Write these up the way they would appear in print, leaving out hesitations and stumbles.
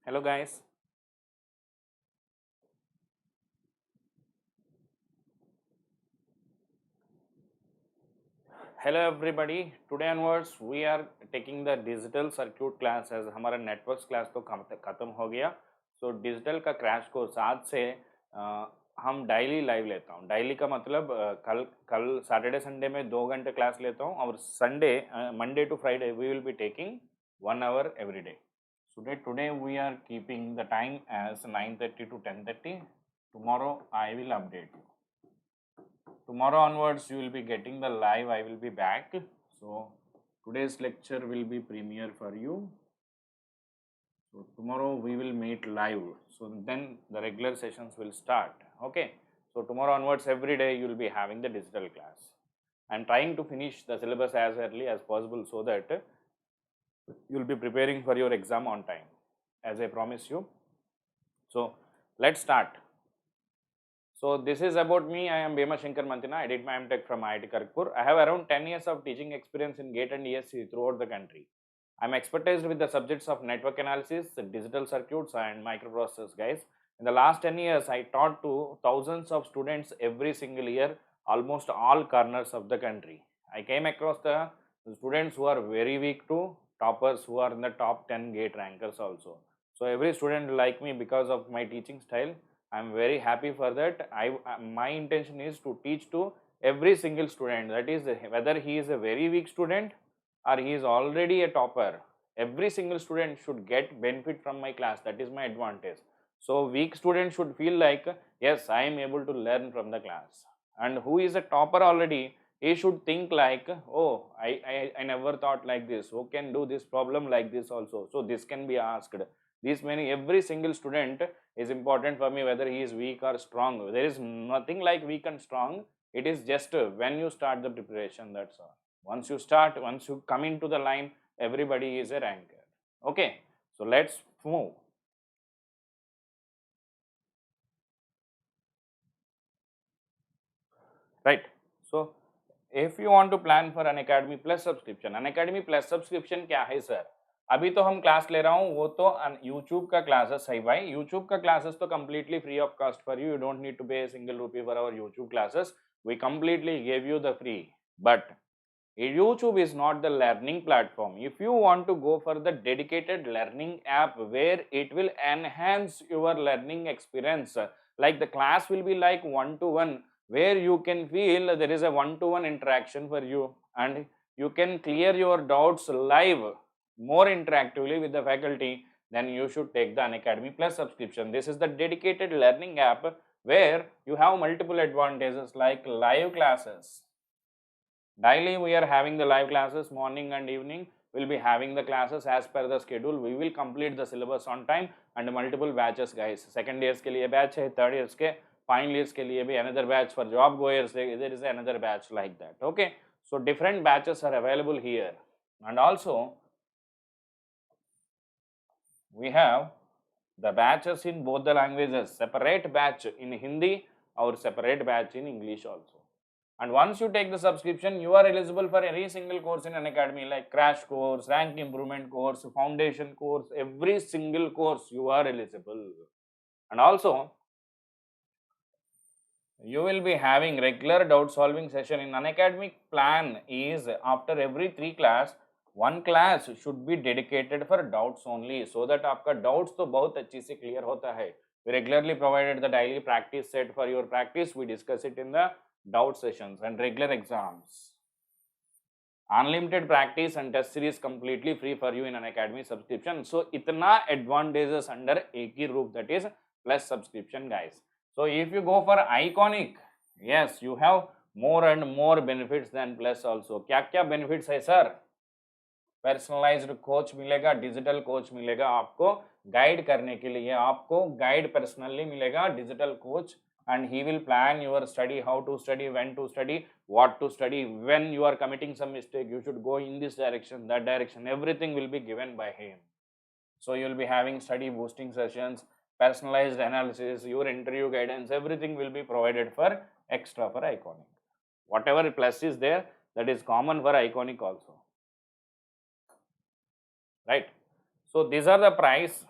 Hello guys. Hello everybody. Today onwards we are taking the digital circuit class as हमारा networks class तो खत्म हो गया. So digital का crash course आज से हम daily live लेता हूँ. Daily का मतलब कल Saturday Sunday में 2 घंटे क्लास लेता हूँ और Sunday Monday to Friday we will be taking 1 hour every day. So today we are keeping the time as 9:30 to 10:30. Tomorrow I will update you. Tomorrow onwards you will be getting the live. I will be back. So today's lecture will be premiere for you. So tomorrow we will meet live. So then the regular sessions will start. Okay. So tomorrow onwards every day you will be having the digital class. I'm trying to finish the syllabus as early as possible so that you will be preparing for your exam on time as I promise you. So let's start. So this is about me. I am Bhima Shankar Mantina. I did my MTech from IIT Kharagpur. I have around 10 years of teaching experience in GATE and ESC throughout the country. I am expertised with the subjects of network analysis, digital circuits and microprocessors guys. In the last 10 years, I taught to thousands of students every single year, almost all corners of the country. I came across the students who are very weak to toppers who are in the top 10 GATE rankers also. So every student like me because of my teaching style. I am very happy for that. My intention is to teach to every single student, that is whether he is a very weak student or he is already a topper. Every single student should get benefit from my class. That is my advantage. So weak student should feel like, yes, I am able to learn from the class. And who is a topper already, he should think like, oh, I never thought like this. Who can do this problem like this also? So this can be asked. Every single student is important for me, whether he is weak or strong. There is nothing like weak and strong. It is just when you start the preparation, that's all. Once you come into the line, everybody is a ranker. Okay, so let's move. Right. So if you want to plan for Unacademy Plus subscription, Unacademy Plus subscription क्या है sir? अभी तो हम class ले रहा हूँ, वो तो YouTube का क्लासेस है भाई. YouTube का क्लासेस तो completely free of cost for you. You don't need to pay a single rupee for our YouTube classes. We completely gave you the free. But YouTube is not the learning platform. If you want to go for the dedicated learning app where it will enhance your learning experience, like the class will be like one-to-one, where you can feel there is a one-to-one interaction for you and you can clear your doubts live more interactively with the faculty, then you should take the Unacademy Plus subscription. This is the dedicated learning app where you have multiple advantages like live classes. Daily we are having the live classes morning and evening. We'll be having the classes as per the schedule. We will complete the syllabus on time and multiple batches guys. Second years के लिए batch है, third years के, final years के लिए भी another batch, for job goers there is another batch like that. Okay, so different batches are available here, and also we have the batches in both the languages, separate batch in Hindi or separate batch in English also. And once you take the subscription, you are eligible for every single course in Unacademy, like crash course, rank improvement course, foundation course, every single course you are eligible. And also you will be having regular doubt solving session. In Unacademy plan is after every 3 class, 1 class should be dedicated for doubts only, so that आपका doubts तो बहुत अच्छी से clear होता है. We regularly provided the daily practice set for your practice. We discuss it in the doubt sessions and regular exams. Unlimited practice and test series completely free for you in Unacademy subscription. So इतना advantages under एक ही roof, that is plus subscription guys. So if you go for Iconic, yes, you have more and more benefits than plus also. क्या क्या benefits है sir? Personalised coach मिलेगा, digital coach मिलेगा आपको guide करने के लिए, आपको गाइड पर्सनली मिलेगा, digital coach, and he will plan your study, how to study, when to study, what to study, when you are committing some mistake, you should go in this direction, that direction, everything will be given by him. So you will be having study boosting sessions, personalized analysis, your interview guidance, everything will be provided for extra for Iconic. Whatever plus is there, that is common for Iconic also. Right. So these are the price.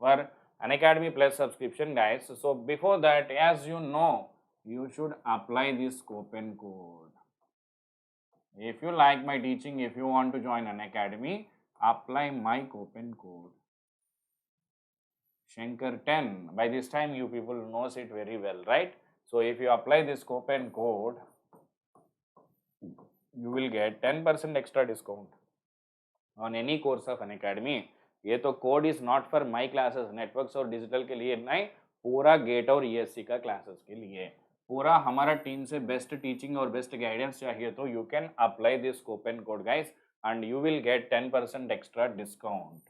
for Unacademy Plus subscription, guys. So before that, as you know, you should apply this coupon code. If you like my teaching, if you want to join Unacademy, apply my coupon code Shankar 10. By this time, you people knows it very well, right? So if you apply this coupon code, you will get 10% extra discount on any course of Unacademy. ये तो code is not for my classes, networks और digital के लिए नहीं, पूरा gate और ESC का classes के लिए, पूरा हमारा टीम से बेस्ट टीचिंग और बेस्ट गाइडेंस चाहिए तो you can apply this coupon code guys and you will get 10% extra discount.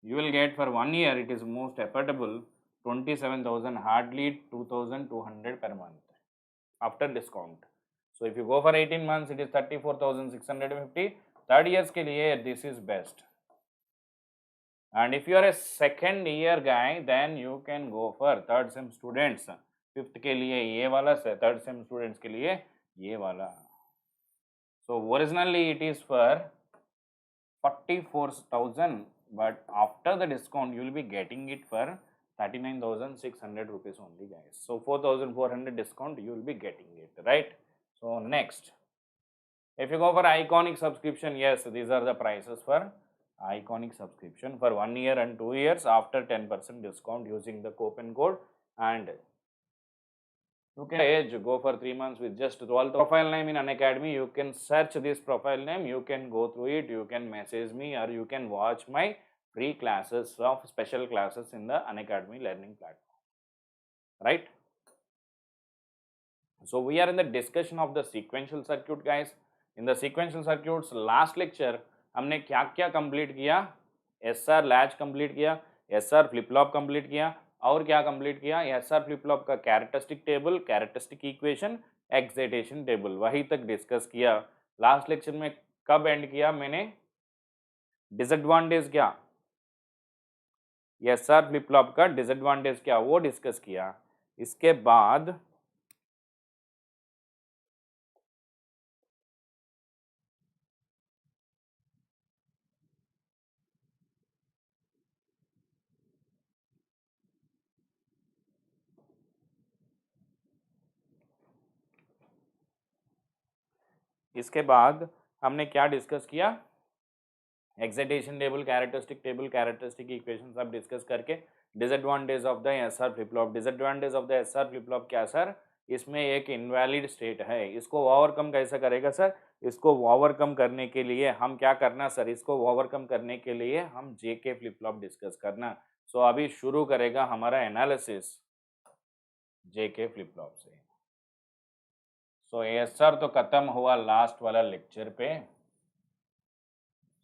You will get for 1 year, it is most affordable, 27,000, hardly 2,200 per month after discount. So if you go for 18 months, it is 34,650. Third years के लिए this is best. And if you are a second year guy, then you can go for third sem students. Fifth के लिए ये वाला, third sem students के लिए ये वाला. So originally it is for 44,000, but after the discount you will be getting it for 39,600 rupees only, guys. So 4,400 discount you will be getting it, right? So next, if you go for Iconic subscription, yes, these are the prices for Iconic subscription for 1 year and 2 years after 10% discount using the coupon code. And you can go for 3 months with just 12 profile name in Unacademy. You can search this profile name, you can go through it, you can message me, or you can watch my free classes of special classes in the Unacademy learning platform, right? So we are in the discussion of the sequential circuit, guys. In the sequential circuits, last lecture हमने क्या क्या complete किया? SR latch complete किया, SR flip flop complete किया, और क्या complete किया? SR flip flop का characteristic table, characteristic equation, excitation table, वही तक डिस्कस किया. लास्ट लेक्चर में कब एंड किया मैंने? डिसएडवांटेज क्या, SR फ्लिप फ्लॉप का डिसएडवांटेज क्या, वो डिस्कस किया. इसके बाद हमने क्या डिस्कस किया? एक्साइटेशन टेबल, कैरेक्टरिस्टिक इक्वेशन सब डिस्कस करके disadvantage of the SR flip flop. Disadvantage of the SR flip flop क्या सर? इसमें एक इनवैलिड स्टेट है, इसको ओवरकम कैसे करेगा सर? इसको ओवरकम करने के लिए हम क्या करना सर? इसको ओवरकम करने के लिए हम जेके फ्लिप फ्लॉप डिस्कस करना. सो अभी शुरू करेगा हमारा एनालिसिस जेके फ्लिप फ्लॉप से. सो एसआर तो खत्म हुआ लास्ट वाला लेक्चर पे.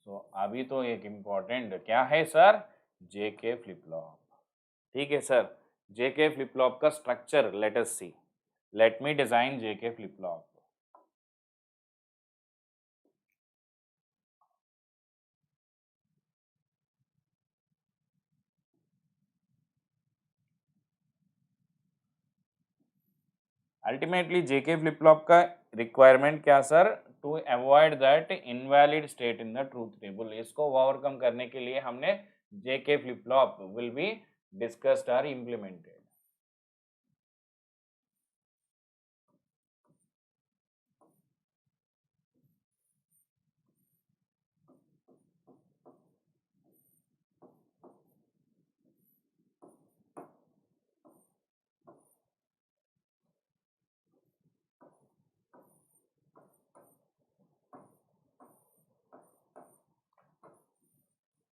सो अभी तो एक इम्पॉर्टेंट क्या है सर? JK flip flop. ठीक है सर, जेके फ्लिप फ्लॉप का structure let us see. Let me design JK flip flop. Ultimately JK flip flop का रिक्वायरमेंट क्या sir? To avoid that invalid state in the truth table. इसको overcome करने के लिए हमने JK flip flop will be discussed और implemented.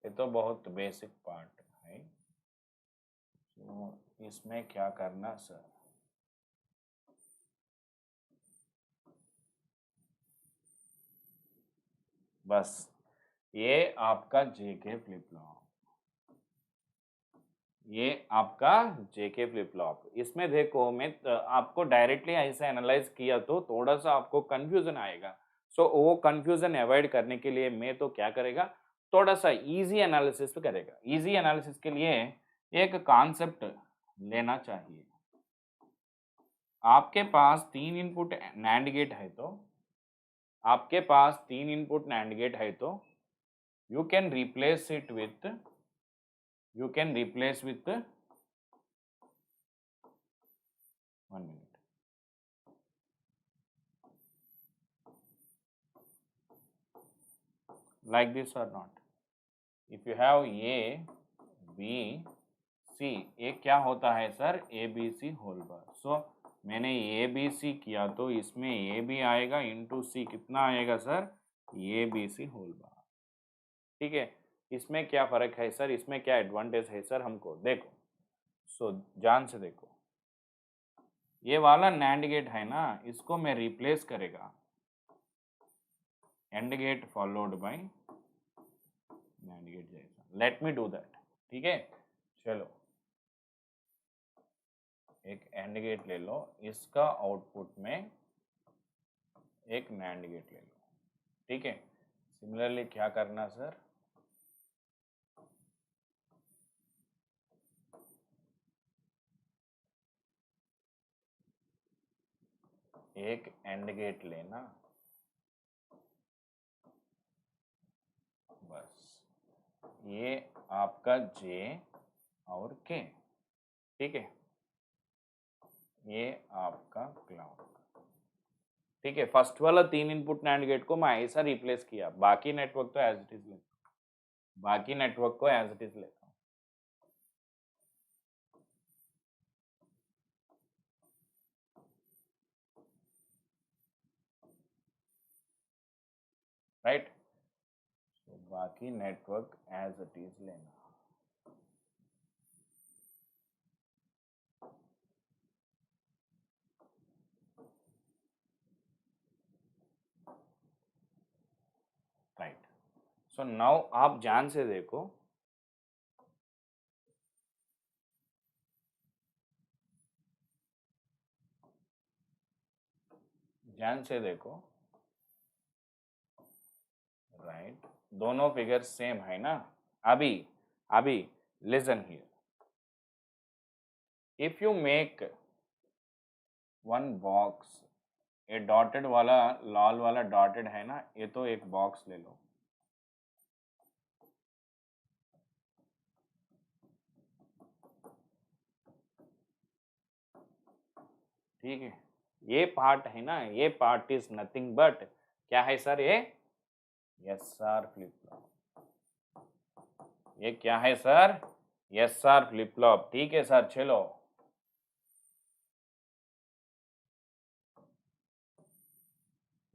ये तो बहुत बेसिक पार्ट है. तो इसमें क्या करना सर? बस ये आपका जेके फ्लिप फ्लॉप, ये आपका जेके फ्लिप फ्लॉप. इसमें देखो मैं आपको डायरेक्टली ऐसे एनालाइज किया तो थोड़ा सा आपको कंफ्यूजन आएगा. सो वो कंफ्यूजन अवॉइड करने के लिए मैं तो क्या करेगा, थोड़ा सा इजी एनालिसिस करेगा. इजी एनालिसिस के लिए एक कॉन्सेप्ट लेना चाहिए. आपके पास 3 इनपुट नैंड गेट है तो, आपके पास 3 इनपुट नैंड गेट है तो you can replace it with you can replace with 1 minute. Like this or not? If you have A, B, C, ये क्या होता है sir? ABC whole bar. So मैंने ABC किया तो इसमें A भी आएगा इंटू C कितना आएगा सर? ABC होल बार. ठीक है, इसमें क्या फर्क है सर? इसमें क्या एडवांटेज है सर? हमको देखो. सो जान से देखो, ये वाला नैंड गेट है ना, इसको मैं रिप्लेस करेगा and gate followed by NAND gate जैसा. Let me do that. ठीक है, चलो एक एंड गेट ले लो, इसका आउटपुट में एक नैंड गेट ले लो. ठीक है, सिमिलरली क्या करना सर? एक एंड गेट लेना, बस ये आपका J और K. ठीक है, ये आपका क्लाउड. ठीक है, फर्स्ट वाला 3 इनपुट नैंड गेट को मैं ऐसा रिप्लेस किया, बाकी नेटवर्क तो एज इट इज लेता हूँ, बाकी नेटवर्क को एज इट इज लेता हूँ. राइट, तो बाकी नेटवर्क एज इट इज लेना. राइट, सो नाउ आप ध्यान से देखो, ध्यान से देखो. राइट, दोनों फिगर सेम है ना. अभी अभी listen here, if you make one box, ये डॉटेड वाला लाल वाला डॉटेड है ना, ये तो एक बॉक्स ले लो. ठीक है, ये पार्ट है ना, ये पार्ट इज नथिंग बट क्या है सर? ये SR फ्लिप फ्लॉप. ये क्या है सर? SR flip flop. ठीक है सर, चलो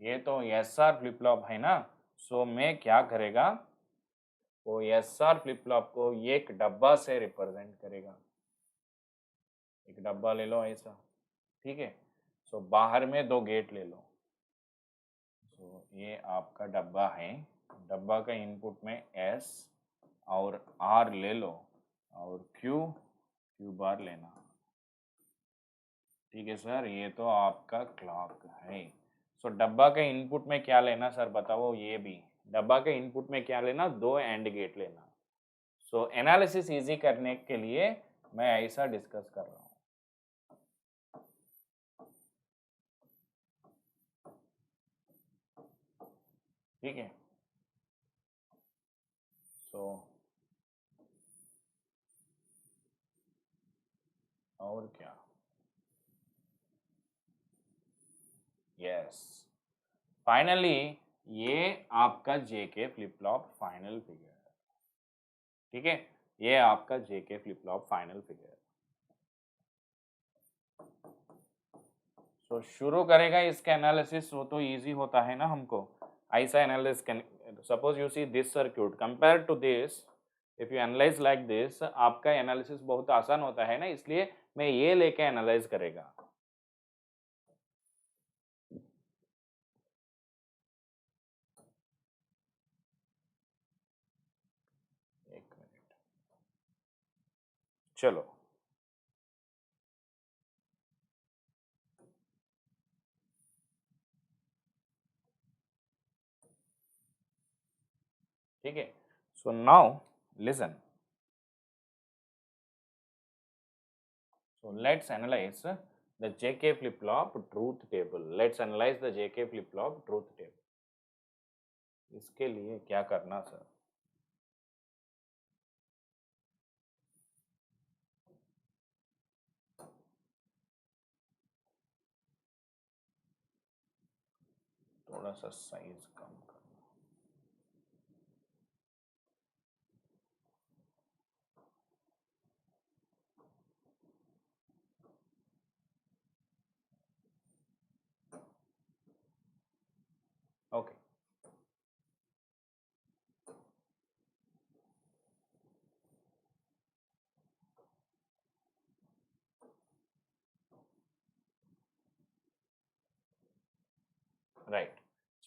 ये तो SR फ्लिप फ्लॉप है ना. सो मैं क्या करेगा, वो SR फ्लिप फ्लॉप को एक डब्बा से रिप्रेजेंट करेगा. एक डब्बा ले लो ऐसा. ठीक है, सो बाहर में 2 गेट ले लो. सो ये आपका डब्बा है, डब्बा का इनपुट में S और R ले लो और Q बार लेना. ठीक है सर, ये तो आपका क्लॉक है. सो डब्बा के इनपुट में क्या लेना सर बताओ? ये भी डब्बा के इनपुट में क्या लेना? 2 एंड गेट लेना. सो एनालिसिस इजी करने के लिए मैं ऐसा डिस्कस कर रहा हूँ. ठीक है, सो और क्या? यस, फाइनली ये आपका जेके फ्लिप फ्लॉप फाइनल फिगर है. ठीक है, ये आपका जेके फ्लिप फ्लॉप फाइनल फिगर है. सो शुरू करेगा इसका एनालिसिस, वो तो इजी होता है ना हमको. ऐसा analysis can, suppose you see this circuit compare to this, if you analyse like this, आपका एनालिसिस बहुत आसान होता है ना, इसलिए मैं ये लेके एनालाइज करेगा. एक मिनट, चलो ठीक है. So now listen, so let's analyze the JK flip-flop truth table. Let's analyze the JK flip-flop truth table. इसके लिए क्या करना सर? थोड़ा सा साइज कम कर। Okay, right.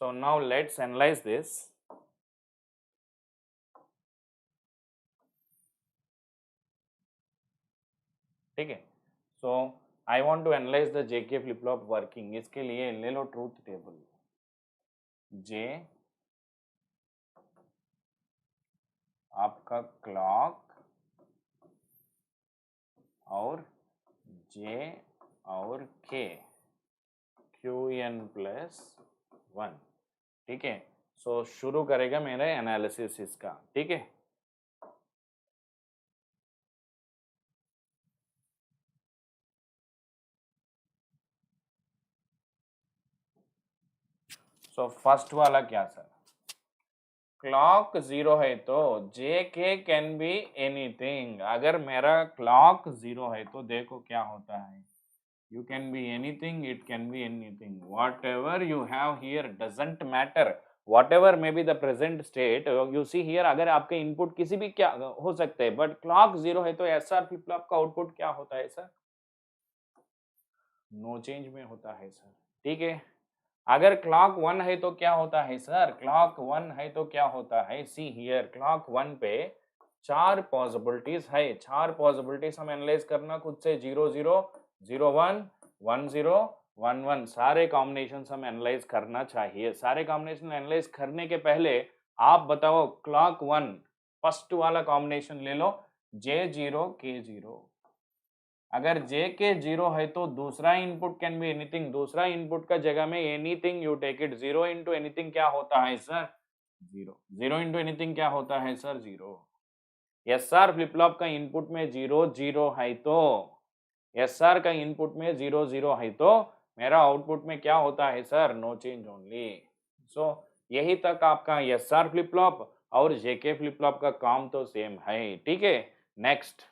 So now let's analyze this. ठीक है, so I want to analyse the JK flip flop working. इसके लिए ले लो ट्रूथ टेबल, जे आपका क्लॉक और जे और के क्यू एन प्लस 1। ठीक है, सो शुरू करेगा मेरा एनालिसिस इसका। ठीक है, सो फर्स्ट वाला क्या सर, क्लॉक जीरो है तो जे के कैन बी एनीथिंग। अगर मेरा क्लॉक जीरो है तो देखो क्या होता है, you can be anything, it can be anything, whatever you have here doesn't matter, whatever may be the present state you see here। अगर आपके इनपुट किसी भी क्या हो सकते हैं, बट क्लॉक जीरो है तो एसआर फ्लिप फ्लॉप का आउटपुट क्या होता है सर, नो चेंज में होता है सर। ठीक है, अगर क्लॉक वन है तो क्या होता है सर, क्लॉक वन है तो क्या होता है, सी हियर क्लॉक वन पे चार पॉसिबिलिटीज है, चार पॉसिबिलिटीज हम एनालाइज करना खुद से, 0 0 0 1 1 0 1 1 सारे कॉम्बिनेशन हम एनालाइज करना चाहिए। सारे कॉम्बिनेशन एनालाइज करने के पहले आप बताओ क्लॉक वन फर्स्ट वाला कॉम्बिनेशन ले लो, J0 K0। अगर जे के जीरो है तो दूसरा इनपुट कैन बी एनीथिंग, दूसरा इनपुट का जगह में anything you take it, zero into anything क्या होता है sir, zero, zero into anything क्या होता है sir, zero. SR flip flop का इनपुट में जीरो जीरो है तो, एसआर का इनपुट में जीरो जीरो है तो मेरा आउटपुट में क्या होता है सर, नो चेंज ओनली। सो यही तक आपका एसआर फ्लिप फ्लॉप और जेके फ्लिप फ्लॉप का काम तो सेम है। ठीक है, next,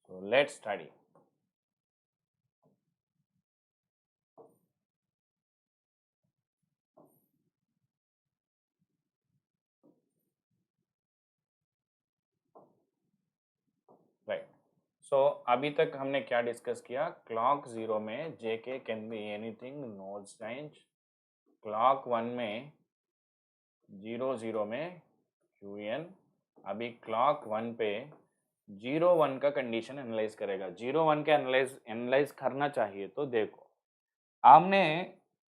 so let's study। Right, so अभी तक हमने क्या डिस्कस किया, क्लॉक जीरो में J K can be anything, no change. Clock one में जीरो जीरो में क्यू एन। अभी क्लॉक वन पे जीरो वन का कंडीशन एनालाइज करेगा, जीरो वन का एनालाइज करना चाहिए। तो देखो आपने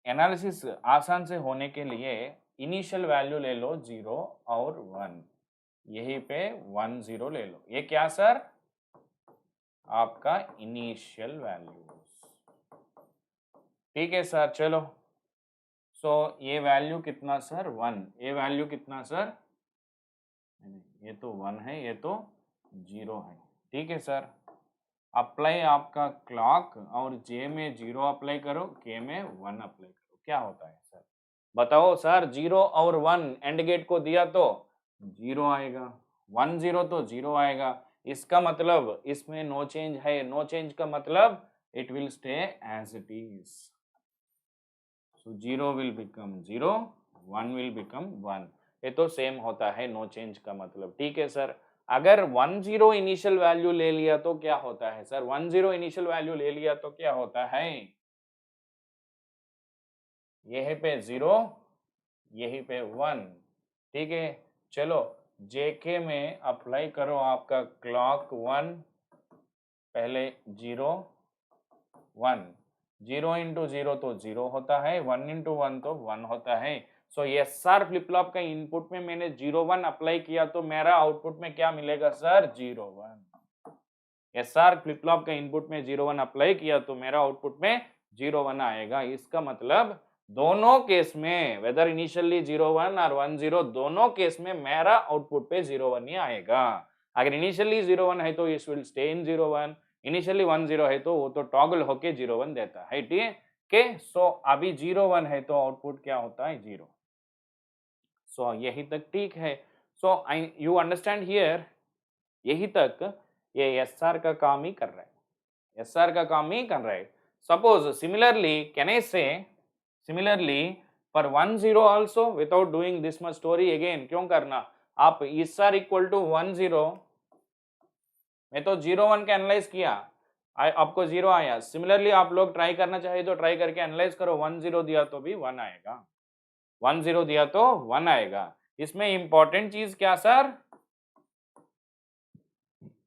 एनालिसिस आसान से होने के लिए इनिशियल वैल्यू ले लो जीरो और वन, यहीं पे 1 0 ले लो, ये क्या सर, आपका इनिशियल वैल्यूज। ठीक है सर, चलो सो ये वैल्यू कितना सर, 1, ये वैल्यू कितना सर, ये तो 1 है, ये तो 0 है। ठीक है सर, अप्लाई आपका क्लॉक और जे में 0 अप्लाई करो, के में 1 अप्लाई करो, क्या होता है सर, बताओ सर। 0 और 1 एंड गेट को दिया तो 0 आएगा, 1 0 तो 0 आएगा। इसका मतलब इसमें नो चेंज है, नो चेंज का मतलब it will stay as it is. So 0 will become 0, 1 will become 1, ये तो सेम होता है नो चेंज का मतलब। ठीक है सर, अगर 1 0 इनिशियल वैल्यू ले लिया तो क्या होता है सर, 1 0 इनिशियल वैल्यू ले लिया तो क्या होता है, यहीं पे 0, यहीं पे 1। ठीक है, चलो जेके में अप्लाई करो आपका क्लॉक 1, पहले 0 1, 0 इंटू 0 तो 0 होता है, 1 इंटू 1 तो 1 होता है। सो एसआर फ्लिप फ्लॉप का इनपुट में मैंने 0 1 अप्लाई किया तो मेरा आउटपुट में क्या मिलेगा सर, 0 1। एसआर फ्लिप फ्लॉप का इनपुट में 0 1 अप्लाई किया तो मेरा आउटपुट में 0 1 आएगा। इसका मतलब दोनों केस में वेदर इनिशियली 0 1 और 1 0, दोनों केस में मेरा आउटपुट पे 0 1 ही आएगा। अगर इनिशियली 0 1 है तो it will stay in 0 1, initially 1 0 है तो वो तो टॉगल होके 0 1 देता है, ठीक है के। सो अभी 0 1 है तो आउटपुट क्या होता है 0। सो यही तक ठीक है। So I you understand here, यही तक ये एस आर का काम ही कर रहा है, एस आर का काम ही कर रहा है। सपोज सिमिलरली कैन आई से similarly for 1 0 also without doing this much story again, क्यों करना आप एस आर इक्वल टू 1 0, मैं तो 0 1 का एनालाइज किया, आपको 0 आया। सिमिलरली आप लोग ट्राई करना चाहिए तो ट्राई करके एनालाइज करो, 1 0 दिया तो भी 1 आएगा, 1 0 दिया तो 1 आएगा। इसमें इंपॉर्टेंट चीज क्या सर,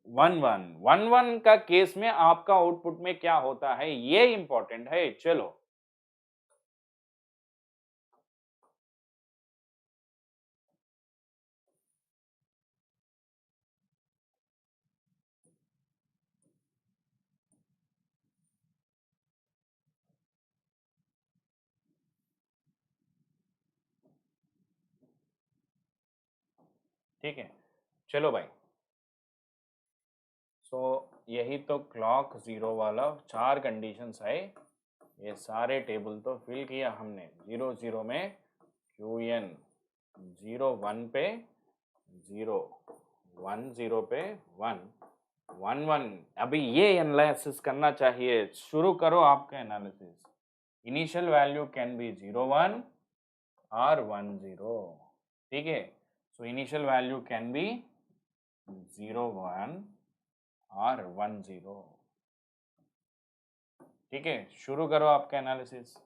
1 1 1 1 का केस में आपका आउटपुट में क्या होता है ये इंपॉर्टेंट है। चलो ठीक है, चलो भाई। सो यही तो क्लॉक जीरो वाला 4 कंडीशंस है, ये सारे टेबल तो फिल किया हमने। 0 0 में क्यू एन, 0 1 पे 0, 1 0 पे 1 1 1। अभी ये एनालिसिस करना चाहिए, शुरू करो आपका analysis. Initial value can be 0 1 और 1 0, ठीक है। So initial value can be 0 1 और 1 0, ठीक है। शुरू करो आपका एनालिसिस।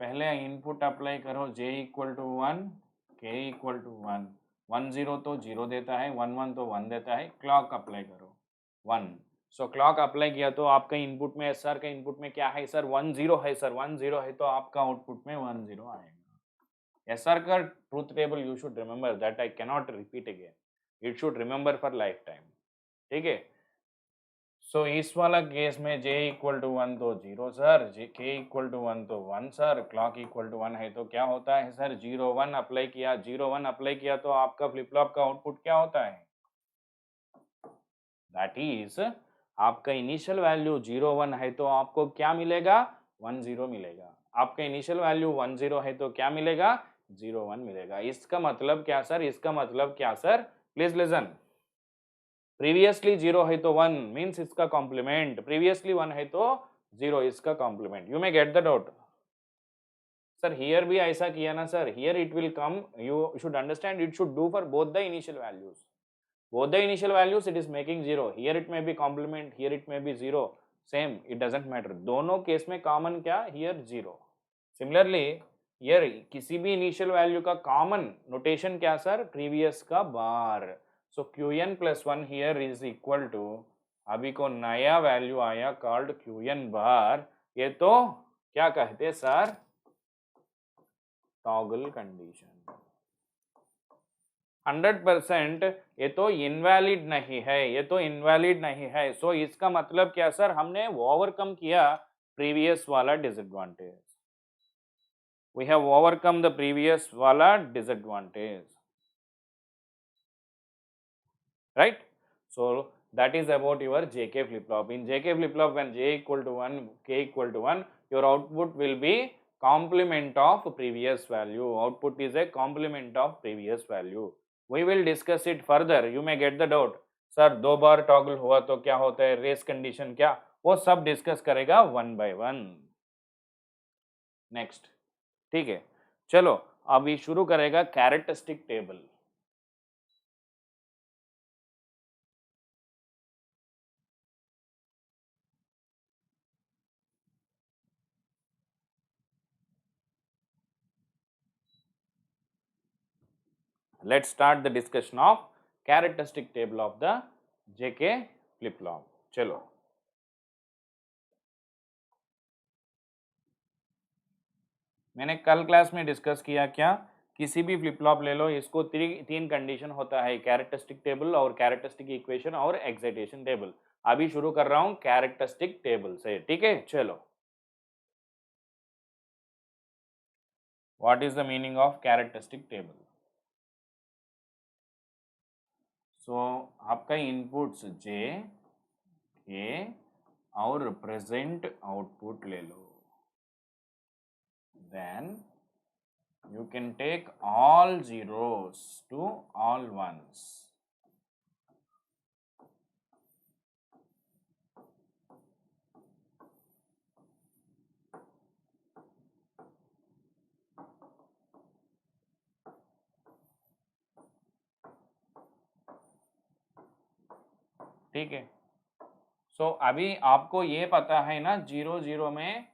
पहले इनपुट अप्लाई करो, j equal to 1, k equal to 1, 1 0 तो 0 देता है, 1 1 तो 1 देता है। क्लॉक अप्लाई करो 1। सो क्लॉक अप्लाई किया तो आपका इनपुट में एसआर का इनपुट में क्या है सर, 1 0 है सर, 1 0 है तो आपका आउटपुट में 1 0 आएगा। एसआर का truth table you should remember that, I cannot repeat again, it should remember for life time, ठीक है। सो इस वाला केस में j इक्वल टू 1 तो 0 सर, k इक्वल टू 1 तो 1 सर, क्लॉक इक्वल टू 1 है तो क्या होता है सर, 0 1 अप्लाई किया, 0 1 अप्लाई किया तो आपका फ्लिप फ्लॉप का आउटपुट क्या होता है, दैट इज आपका इनिशियल वैल्यू 0 1 है तो आपको क्या मिलेगा, 1 0 मिलेगा। आपका इनिशियल वैल्यू 1 0 है तो क्या मिलेगा, 0 1 मिलेगा। इसका मतलब क्या सर, इसका मतलब क्या सर, प्लीज लिसन। प्रीवियसली 0 है तो 1 मीन्स इसका कॉम्प्लीमेंट, प्रीवियसली 1 है तो 0 इसका complement. You may get the doubt sir, here भी ऐसा किया ना sir, here it will come, you should understand it should do for both the initial values, both the initial values it is making 0, here it may be complement, here it may be 0, same it doesn't matter, दोनों case में common क्या, here 0। Similarly here किसी भी initial value का common notation क्या sir, previous का bar. So Q N plus 1 here is equal to, अभी को नया वैल्यू आया कॉल्ड क्यू एन बार, ये तो क्या कहते सर, टॉगल कंडीशन। 100% ये तो इनवैलिड नहीं है, ये तो इनवैलिड नहीं है। सो इसका मतलब क्या सर, हमने ओवरकम किया प्रीवियस वाला disadvantage, we have overcome the previous वाला disadvantage, right? So that is about your JK flip flop. In JK flip flop, when J equal to 1, K equal to 1, your output will be complement of previous value. Output is a complement of previous value. We will discuss it further. You may get the doubt, sir 2 bar toggle हुआ तो क्या होता है, race condition क्या, वो सब discuss करेगा 1 by 1 next, ठीक है। चलो अभी शुरू करेगा characteristic table. Let's start the discussion of characteristic table of the JK flip flop। चलो मैंने कल क्लास में डिस्कस किया क्या, किसी भी फ्लिप फ्लॉप ले लो, इसको तीन कंडीशन होता है, कैरेक्टरिस्टिक टेबल और कैरेक्टरिस्टिक इक्वेशन और एक्साइटेशन टेबल। अभी शुरू कर रहा हूं कैरेक्टरिस्टिक टेबल से, ठीक है। चलो what is the meaning of characteristic table. So आपका इनपुट्स J, K और प्रेजेंट आउटपुट ले लो, then you can take all zeros to all ones. ठीक है, सो अभी आपको ये पता है ना, 0 0 में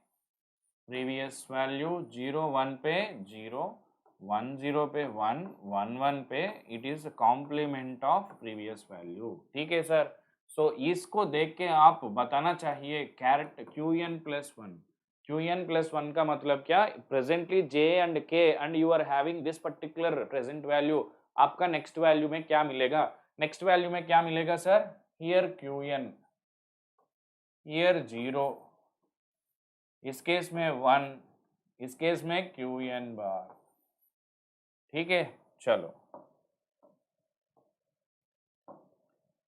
प्रीवियस वैल्यू, 0 1 पे 0, 1 0 पे 1, 1 1 पे it is complement of previous value. ठीक है सर, सो इसको देख के आप बताना चाहिए caret QN plus 1। QN plus 1 का मतलब क्या, presently J and K and you are having this particular present value, आपका नेक्स्ट वैल्यू में क्या मिलेगा, नेक्स्ट वैल्यू में क्या मिलेगा सर, हियर QN, हियर 0, इस केस में 1, इस केस में QN बार। ठीक है, चलो,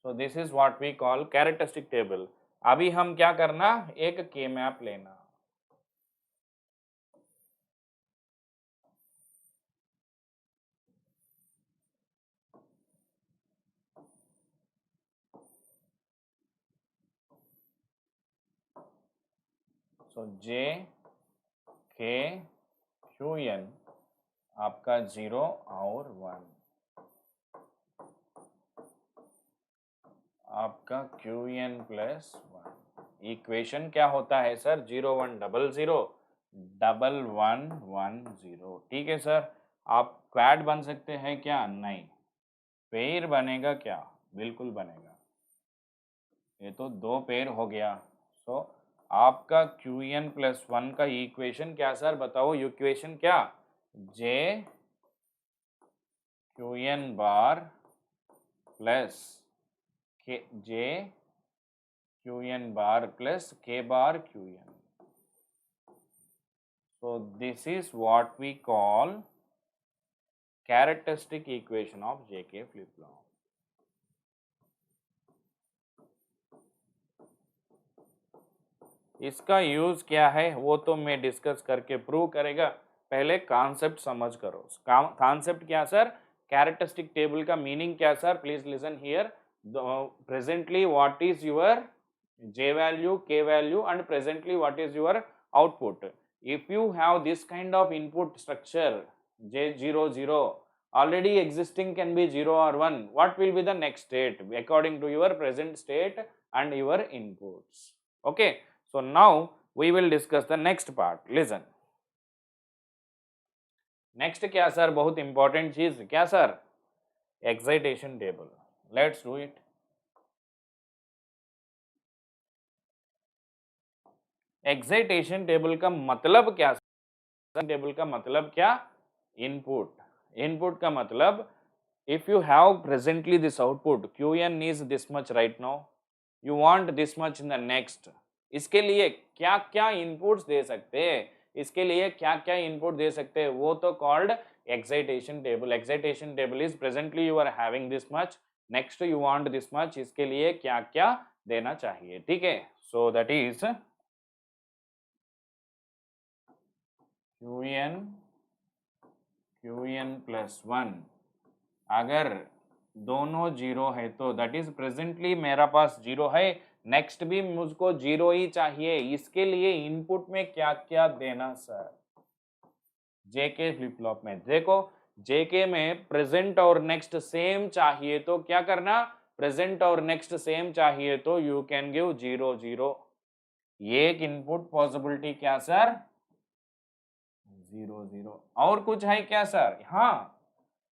so this is what we call characteristic table. अभी हम क्या करना, एक के मैप लेना, सो J K QN आपका 0 और 1, आपका QN प्लस 1। इक्वेशन क्या होता है सर, 0 1 0 0 1 1 1 0। ठीक है सर, आप क्वाड बन सकते हैं क्या, नहीं, पेयर बनेगा क्या, बिल्कुल बनेगा, ये तो दो पेयर हो गया। सो आपका QN प्लस 1 का इक्वेशन क्या सर, बताओ इक्वेशन क्या, J QN bar plus J QN bar plus K bar QN। So this is what we call characteristic equation of JK flip-flop. इसका यूज क्या है वो तो मैं डिस्कस करके प्रूव करेगा, पहले कॉन्सेप्ट समझ करो। कॉन्सेप्ट क्या सर, कैरेक्टरिस्टिक टेबल का मीनिंग क्या sir, please listen here. Presently what is your J value, K value and presently what is your output. If you have this kind of input structure J0 0 already existing, can be 0 or 1, what will be the next state according to your present state and your inputs. Okay, so now we will discuss the next part. Listen, next क्या sir, बहुत important चीज क्या sir, excitation table. Let's do it. Excitation table का मतलब क्या, table का मतलब क्या, इनपुट, इनपुट का मतलब if you have presently this output QN is this much right now, you want this much in the next, इसके लिए क्या क्या इनपुट्स दे सकते हैं, इसके लिए क्या क्या इनपुट दे सकते हैं, वो तो called excitation table. Excitation table is presently you are having this much, next you want this much, इसके लिए क्या क्या देना चाहिए। ठीक है, so that is QN plus 1, अगर दोनों जीरो है तो दैट इज प्रेजेंटली मेरा पास जीरो है, नेक्स्ट भी मुझको जीरो ही चाहिए, इसके लिए इनपुट में क्या क्या देना सर, जेके फ्लिप फ्लॉप में देखो, जेके में प्रेजेंट और नेक्स्ट सेम चाहिए तो क्या करना, प्रेजेंट और नेक्स्ट सेम चाहिए तो यू कैन गिव 0 0, एक इनपुट पॉसिबिलिटी क्या सर, 0 0, और कुछ है क्या सर, हाँ,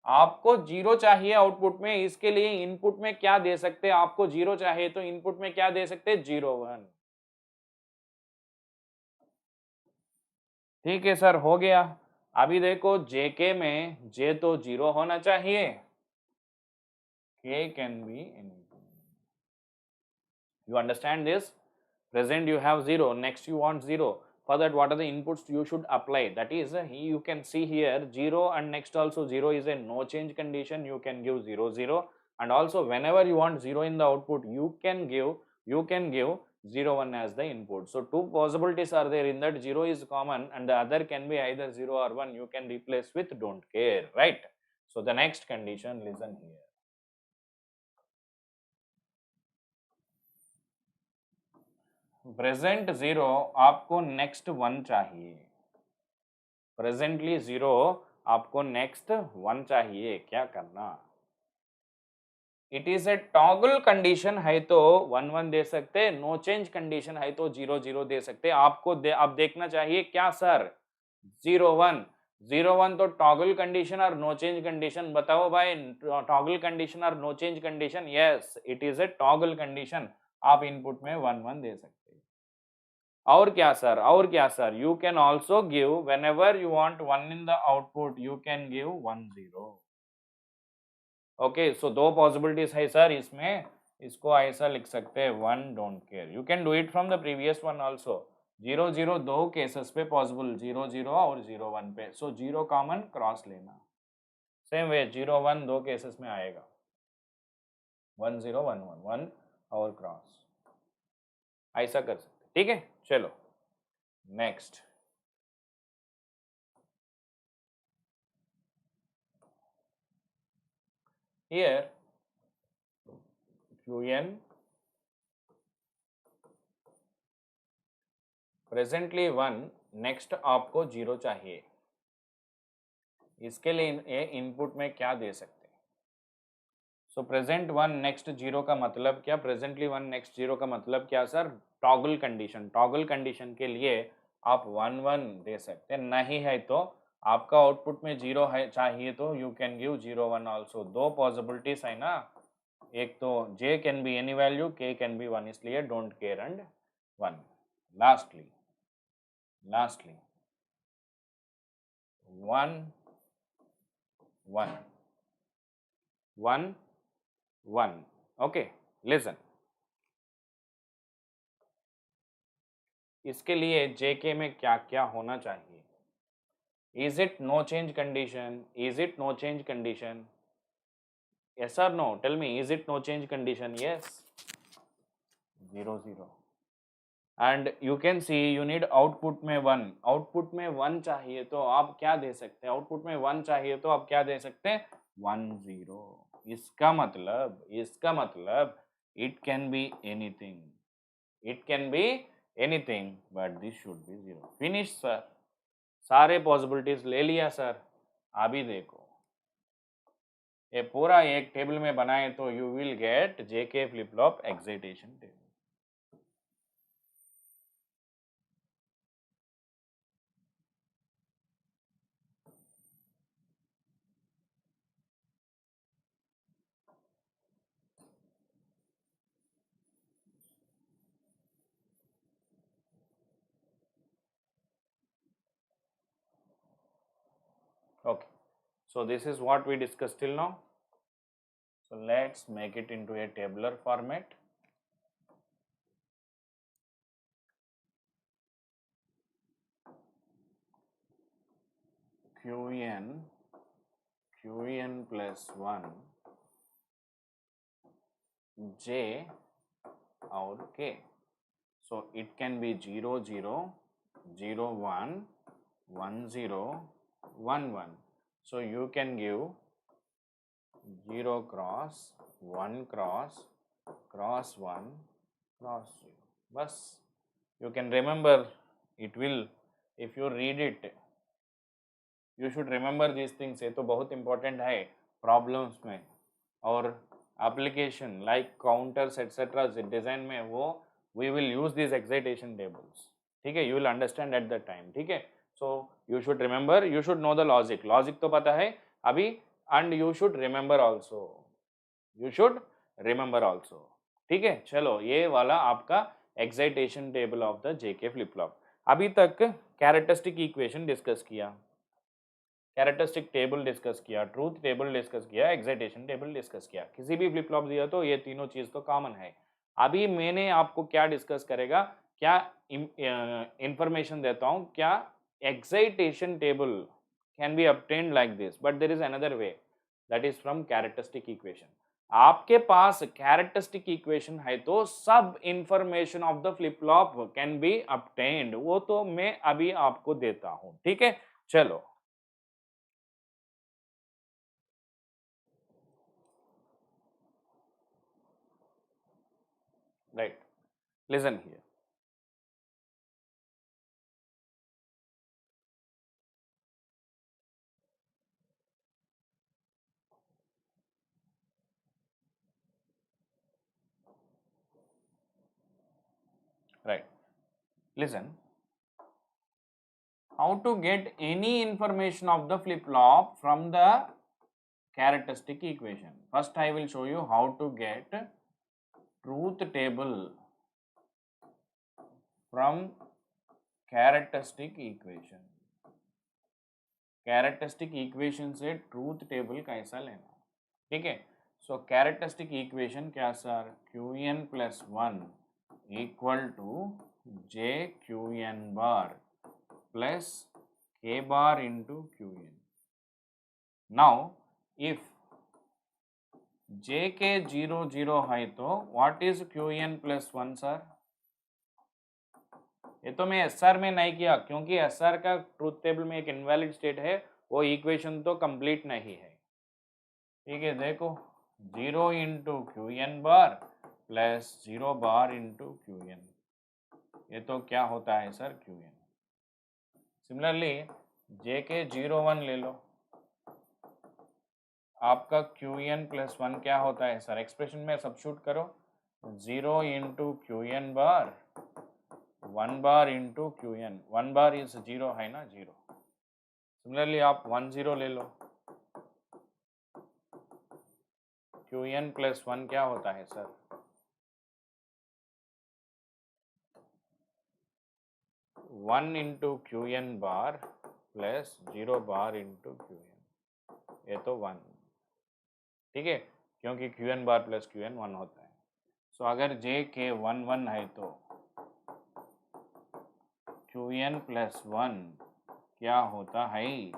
आपको 0 चाहिए आउटपुट में, इसके लिए इनपुट में क्या दे सकते हैं, आपको 0 चाहिए तो इनपुट में क्या दे सकते हैं, 0 1। ठीक है सर, हो गया। अभी देखो जेके में जे तो 0 होना चाहिए, के can be anything, you understand this, present you have 0, next you want 0, for that what are the inputs you should apply, that is you can see here 0 and next also 0 is a no change condition, you can give 0 0, and also whenever you want 0 in the output you can give 0 1 as the input. So two possibilities are there, in that 0 is common and the other can be either 0 or 1. You can replace with don't care, right? So the next condition, listen here. Present 0 आपको next 1 चाहिए, presently 0 आपको next 1 चाहिए, क्या करना? It is a toggle condition है तो 1 1 दे सकते, no change condition है तो 0 0 दे सकते। आपको अब देखना चाहिए क्या सर, 0 1 0 1 तो टॉगल कंडीशन और नो चेंज कंडीशन, बताओ भाई, टॉगल कंडीशन और no change condition, yes it is a toggle condition. आप इनपुट में 1 1 दे सकते। और क्या सर, और क्या sir, you can also give whenever you want 1 in the output, you can give 1 0। Okay, so दो पॉसिबिलिटीज है सर इसमें, इसको ऐसा लिख सकते हैं 1 don't care. You can do it from the previous one also. 0 0 दो केसेस पे पॉसिबल, 0 0 और 0 1 पे, सो 0 कॉमन क्रॉस लेना। सेम वे 0 1 दो केसेस में आएगा, 1 0 1 1 1 और क्रॉस, ऐसा कर सकते, ठीक है। चलो next, here qn presently 1, next आपको 0 चाहिए, इसके लिए इनपुट में क्या दे सकते? सो प्रेजेंट 1 नेक्स्ट 0 का मतलब क्या, प्रेजेंटली 1 नेक्स्ट 0 का मतलब क्या sir, toggle condition. Toggle condition के लिए आप 1 1 दे सकते, नहीं है तो आपका आउटपुट में 0 है चाहिए तो यू कैन गिव 0 1 ऑल्सो। दो पॉसिबिलिटीज है ना, एक तो j can be any value, k can be 1, इसलिए don't care and 1। Lastly 1 1 1 1, okay listen. इसके लिए JK में क्या क्या होना चाहिए? Is it no change condition, is it no change condition, yes or no, tell me, is it no change condition? Yes, 0 0 and you can see you need output में 1, output में 1 चाहिए तो आप क्या दे सकते हैं, आउटपुट में 1 चाहिए तो आप क्या दे सकते हैं, 1 0। इसका मतलब it can be anything, it can be anything but this should be 0। Finish sir, सारे पॉसिबिलिटीज ले लिया सर। अभी देखो ये पूरा एक टेबल में बनाए तो you will get JK flip flop excitation table. Okay, so this is what we discussed till now. So let's make it into a tabular format. Qn plus 1 J or K. So it can be 0 0 0 1 1 0 1 1. So you can give 0 cross 1 cross cross 1 cross 0. Bas, you can remember, it will, if you read it, you should remember these things। ये तो बहुत important है problems में और application like counters etcetera design में, वो we will use these excitation tables, ठीक है, you will understand at the time, ठीक है। so you should remember, you should know the logic तो पता है अभी, and you should remember also, you should remember also, ठीक है। चलो ये वाला आपका excitation table of the JK flip flop. अभी तक कैरेक्टरिस्टिक इक्वेशन डिस्कस किया, कैरेक्टरिस्टिक टेबल डिस्कस किया, ट्रूथ टेबल डिस्कस किया, एक्साइटेशन टेबल डिस्कस किया। किसी भी फ्लिप फ्लॉप दिया तो ये तीनों चीज तो कॉमन है। अभी मैंने आपको क्या डिस्कस करेगा, क्या इंफॉर्मेशन देता हूं, क्या excitation table can be obtained like this, but there is another way, that is from characteristic equation। आपके पास कैरेक्टरिस्टिक इक्वेशन है तो सब information of the flip flop can be obtained, वो तो मैं अभी आपको देता हूं, ठीक है। चलो, right, listen here. Right, listen, how to get any information of the flip flop from the characteristic equation. First I will show you how to get truth table from characteristic equation. Characteristic equation से truth table कैसा लेना, ठीक है। So characteristic equation क्या sir, Q N plus one equal to J Q N bar plus K bar into Q N. Now if J K 0 0 है तो what is Q N plus one sir? ये तो मैं S R में नहीं किया क्योंकि एस आर का ट्रूथ टेबल में एक इनवैलिड स्टेट है, वो इक्वेशन तो कंप्लीट नहीं है, ठीक है। देखो 0 into Q N bar plus 0 bar into Q N, ये तो क्या होता है सर, क्यू एन। सिमिलरली जे के 0 1 ले लो, आपका क्यू एन प्लस वन क्या होता है सर, एक्सप्रेशन में सब्स्टिट्यूट करो, 0 into Q N bar 1 bar into Q N, 1 bar is 0 है ना, 0। सिमिलरली आप 1 0 ले लो, क्यू एन प्लस वन क्या होता है sir, 1 into Q N bar plus 0 bar into Q N, ये तो 1, ठीक है, क्योंकि Q N bar plus Q N 1 होता है। सो अगर जे के 1 1 है तो क्यू एन प्लस वन क्या होता है,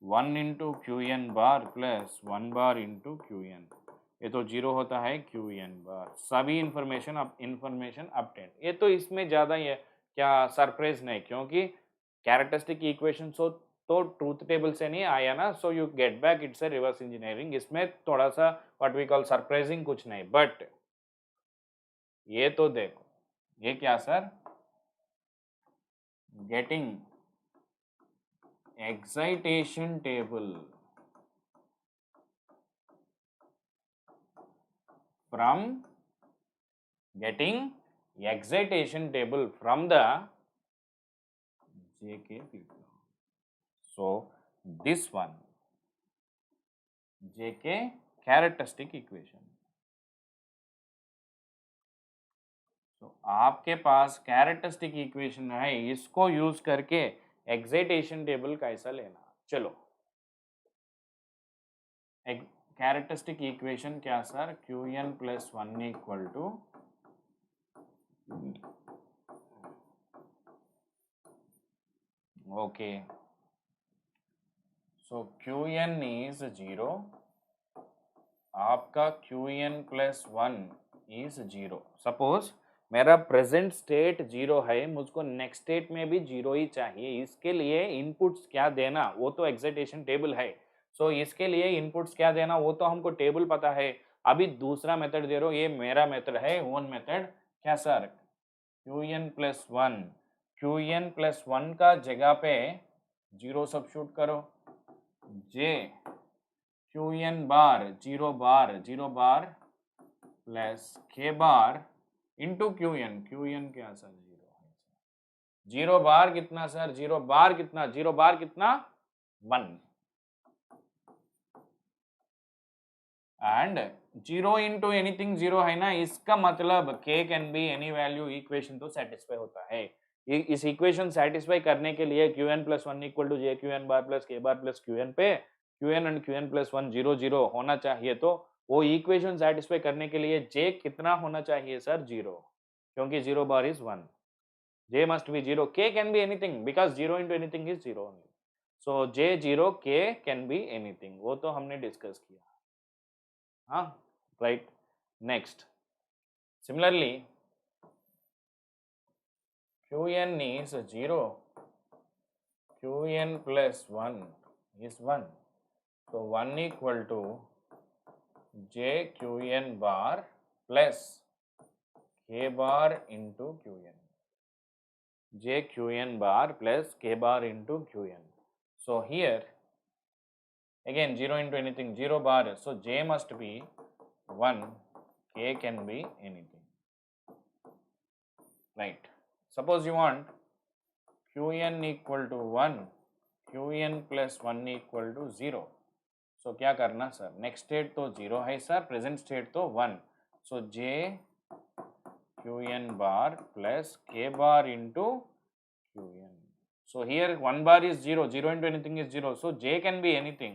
1 into Q N bar plus 1 bar into Q N, ये तो 0 होता है क्यू एन बार। सभी इंफॉर्मेशन अपटेंड, ये तो इसमें ज़्यादा ये क्या सरप्राइज नहीं, क्योंकि कैरेक्टरिस्टिक इक्वेशन तो ट्रूथ टेबल से नहीं आया ना, so you get back, it's a reverse engineering, इसमें थोड़ा सा व्हाट वी कॉल सरप्राइजिंग कुछ नहीं। बट ये तो देखो, ये क्या sir, getting excitation table from getting excitation table from the JK flip flop. So this one JK characteristic equation. So आपके पास कैरेक्टरिस्टिक इक्वेशन है, इसको यूज करके एक्साइटेशन टेबल कैसा लेना, चलो। कैरेक्टरिस्टिक इक्वेशन क्या sir, Q N plus one equal to okay, so Q N is 0, आपका Q N plus one is 0। Suppose मेरा प्रेजेंट स्टेट 0 है, मुझको नेक्स्ट स्टेट में भी 0 ही चाहिए, इसके लिए इनपुट्स क्या देना वो तो एक्साइटेशन टेबल है। सो इसके लिए इनपुट्स क्या देना वो तो हमको टेबल पता है। अभी दूसरा मेथड दे रहा हूँ, ये मेरा मेथड है, ओन मेथड, क्या sir, Q N plus one, Q N plus one का जगह पे 0 सब्स्टिट्यूट करो, J Q N bar 0 bar 0 bar plus K bar into Q N, Q N क्या सर, 0 बार कितना सर, 0 बार कितना, 0 bar कितना 1, and 0 into anything 0 है ना, इसका मतलब k can be any value, equation तो सेटिस्फाई होता है। इस इक्वेशन सेटिस्फाई करने के लिए Q N plus one equal to J Q N bar plus K bar plus Q N पे Q N and Q N plus one 0 0 होना चाहिए। तो वो इक्वेशन सेटिस्फाई करने के लिए जे कितना होना चाहिए सर, 0, क्योंकि 0 bar is 1, j must be 0, k can be anything because 0 into anything is 0 only, so j 0 k can be anything, वो तो हमने डिस्कस किया। हाँ, right? Next, similarly qn is 0, qn plus 1 is 1, so 1 equal to j qn bar plus k bar into qn, j qn bar plus k bar into qn. So here again 0 into anything, 0 bar, so j must be 1, k can be anything, right? Suppose you want qn equal to 1, qn plus 1 equal to 0, so क्या करना sir, next state तो 0 है sir, present state तो 1, so j qn bar plus k bar into qn. So here 1 bar is 0, 0 into anything is 0, so j can be anything,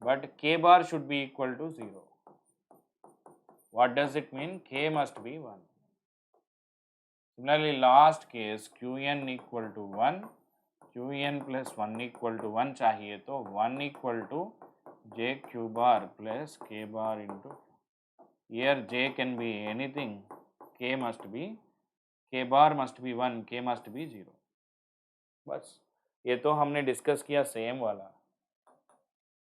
but k bar should be equal to 0. What does it mean? K must be 1. Similarly, last case qn equal to 1, qn plus 1 equal to 1 चाहिए तो 1 equal to j q bar plus k bar into, here j can be anything, k bar must be 1, k must be 0. बस ये तो हमने discuss किया same वाला,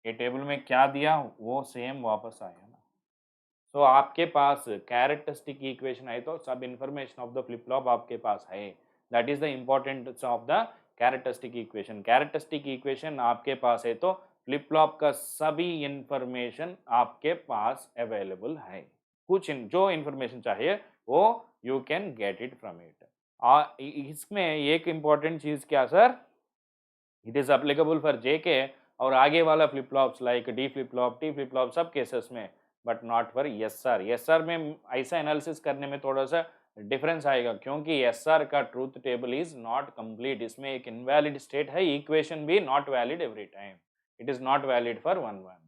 ये table में क्या दिया वो सेम वापस आया ना. तो आपके पास कैरेक्टरिस्टिक इक्वेशन है तो सब information of the flip flop आपके पास है. That is the importance of the characteristic equation. Characteristic equation आपके पास है तो फ्लिप फ्लॉप का सभी इंफॉर्मेशन आपके पास अवेलेबल है. कुछ जो इंफॉर्मेशन चाहिए वो you can get it from it. इसमें एक इम्पॉर्टेंट चीज क्या sir, it is applicable for JK और आगे वाला flip flops like D flip flop, T flip flop, सब केसेस में, but not for SR. SR में ऐसा एनालिसिस करने में थोड़ा सा डिफरेंस आएगा क्योंकि एसआर का truth table is not complete. इसमें एक इनवैलिड स्टेट है, इक्वेशन भी not valid every time, it is not valid for 1 1.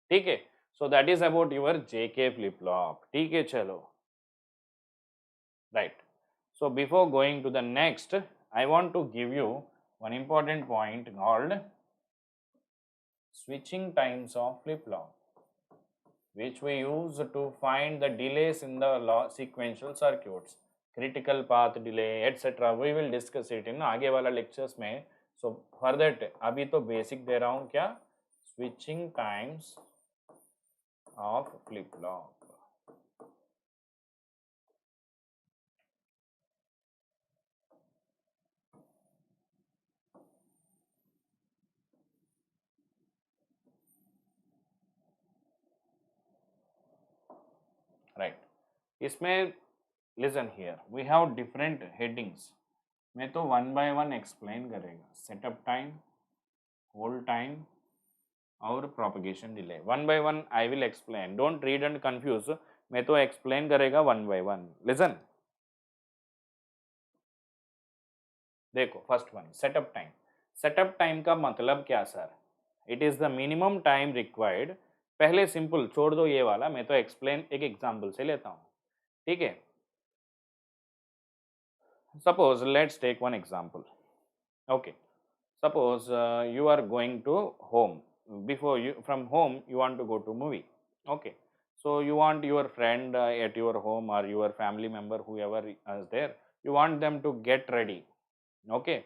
ठीक है, so that is about your JK flip flop. ठीक है, चलो right. So before going to the next, I want to give you one important point called switching times of flip-flop, which we use to find the delays in the sequential circuits, critical path delay, etc. We will discuss it in आगे वाला lectures में. So for that अभी तो basic दे रहा हूँ क्या, switching times of flip-flop. Right. इसमें listen here, we have different headings. मैं तो 1 by 1 एक्सप्लेन करेगा. सेटअप टाइम, होल्ड टाइम और propagation delay. 1 by 1 I will explain. Don't read and confuse. मैं तो एक्सप्लेन करेगा 1 by 1. लिसन, देखो first one, setup time. Setup time का मतलब क्या sir, it is the minimum time required. पहले सिंपल छोड़ दो ये वाला, मैं तो एक्सप्लेन एक एग्जांपल से लेता हूँ. ठीक है, suppose let's take one example. Okay, suppose you are going to home. Before you from home you want to go to movie. Okay, so you want your friend at your home or your family member whoever is there, you want them to get ready. Okay,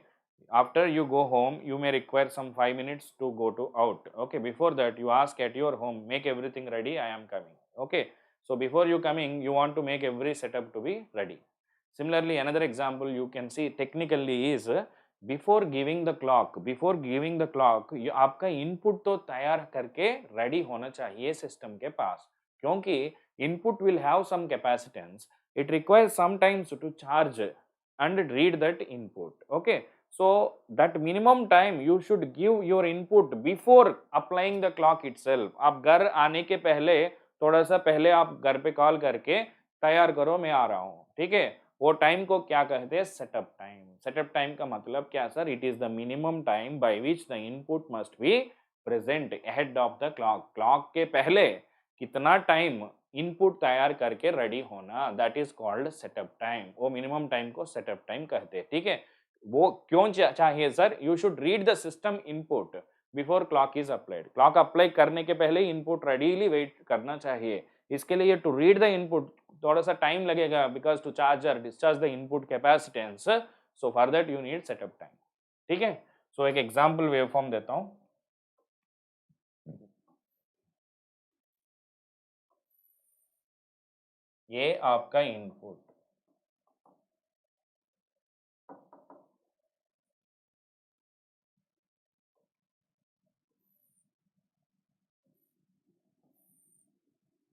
after you go home you may require some 5 minutes to go to out. Okay, before that you ask at your home, make everything ready, I am coming. Okay, so before you coming you want to make every setup to be ready. Similarly, another example you can see technically is before giving the clock, आपका input तो तैयार करके ready होना चाहिए system के पास, क्योंकि input will have some capacitance, it requires sometimes to charge and read that input. Okay, so that minimum time you should give your input before applying the clock itself. आप घर आने के पहले थोड़ा सा पहले आप घर पे कॉल करके तैयार करो, मैं आ रहा हूँ. ठीक है, वो टाइम को क्या कहते हैं, सेटअप टाइम. सेटअप टाइम का मतलब क्या sir, it is the minimum time by which the input must be present ahead of the clock. Clock के पहले कितना टाइम इनपुट तैयार करके रेडी होना, that is called setup time. वो मिनिमम टाइम को सेटअप टाइम कहते हैं. ठीक है, वो क्यों चाहिए sir, you should read the system input. Before clock is applied. Clock apply करने के पहले इनपुट रेडीली वेट करना चाहिए। इसके लिए टू रीड द इनपुट थोड़ा सा टाइम लगेगा, because to charge or discharge the input capacitance, so for that you need setup time. ठीक है, सो एक एग्जांपल वेवफॉर्म देता हूं। ये आपका इनपुट,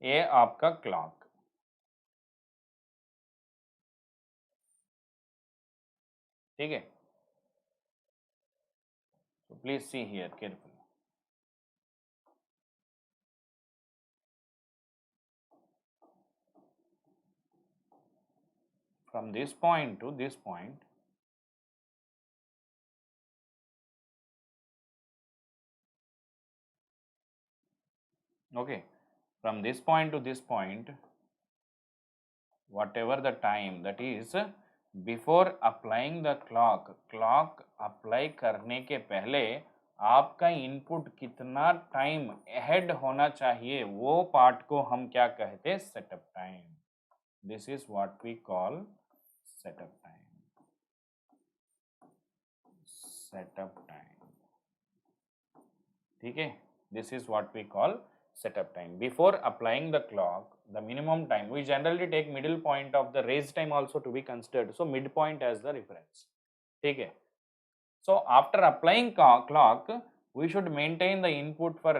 ये आपका क्लॉक। ठीक है, so please see here carefully. From this point to this point, okay, from this point to this point, whatever the time, that is before applying the clock, clock apply करने के पहले आपका input कितना time ahead होना चाहिए, वो part को हम क्या कहते हैं, setup time. This is what we call setup time. Setup time, ठीक है, this is what we call setup time. Before applying the clock, the minimum time, we generally take middle point of the raise time also to be considered, so midpoint as the reference. ठीक है, so after applying clock we should maintain the input for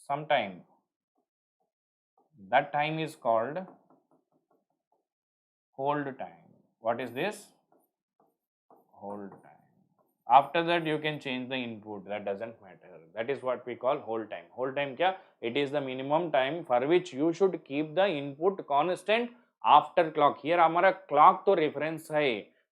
some time. That time is called hold time. What is this? Hold time. After that you can change the input, that doesn't matter. That is what we call hold time. Hold time क्या? It is the minimum time for which you should keep the input constant after clock. Here हमारा clock तो reference है,